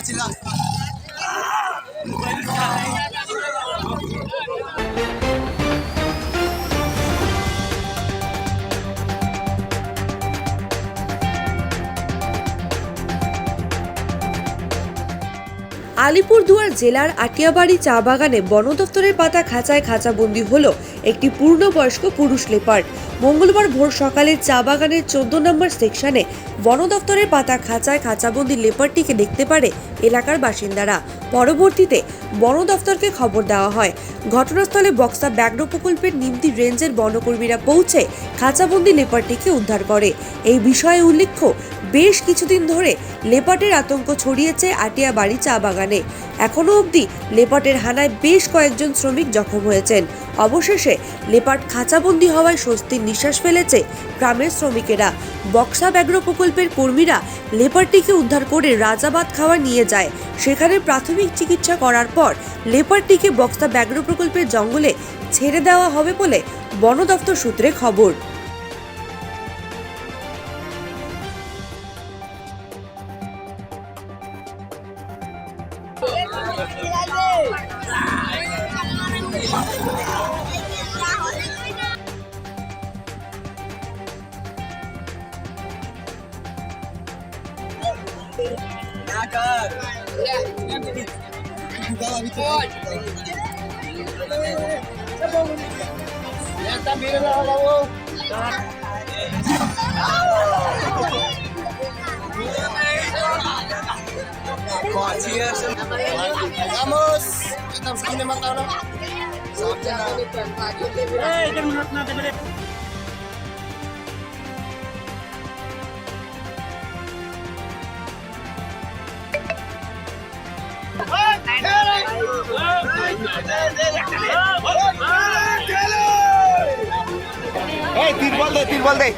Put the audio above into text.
আলিপুরদুয়ার জেলার আটিয়াবাড়ি চা বাগানে বন দফতরের পাতা খাঁচায় খাঁচাবন্দি হলো একটি পূর্ণবয়স্ক পুরুষ লেপার্ড। মঙ্গলবার ভোর সকালে চা বাগানের 14 নম্বর সেকশনে বন দফতরের পাতা খাঁচায় খাঁচাবন্দি লেপার্ডটিকে দেখতে পারে এলাকার বাসিন্দারা। পরবর্তীতে বন দফতরকে খবর দেওয়া হয়। ঘটনাস্থলে বক্সা ব্যাঘ্র প্রকল্পের নিমতি রেঞ্জের বনকর্মীরা পৌঁছে খাঁচাবন্দি লেপার্ডটিকে উদ্ধার করে। এই বিষয়ে উল্লেখ্য, বেশ কিছুদিন ধরে লেপার্ডের আতঙ্ক ছড়িয়েছে আটিয়াবাড়ি চা বাগানে। এখনো অবধি লেপার্ডের হানায় বেশ কয়েকজন শ্রমিক জখম হয়েছেন। অবশেষে লেপার্ড খাঁচাবন্দি হওয়ায় স্বস্তির নিঃশ্বাস ফেলেছে গ্রামের শ্রমিকেরা। বক্সা ব্যাঘ্র প্রকল্পের কর্মীরা লেপার্ডটিকে উদ্ধার করে রাজাবাদ খাওয়া নিয়ে যায়। সেখানে প্রাথমিক চিকিৎসা করার পর লেপার্ডটিকে বক্সা ব্যাঘ্র প্রকল্পের জঙ্গলে ছেড়ে দেওয়া হবে বলে বন দফতর সূত্রে খবর। Vamos, estamos segini matang na. Eh, ikan menurut nanti beri. Hey, tirbal deh.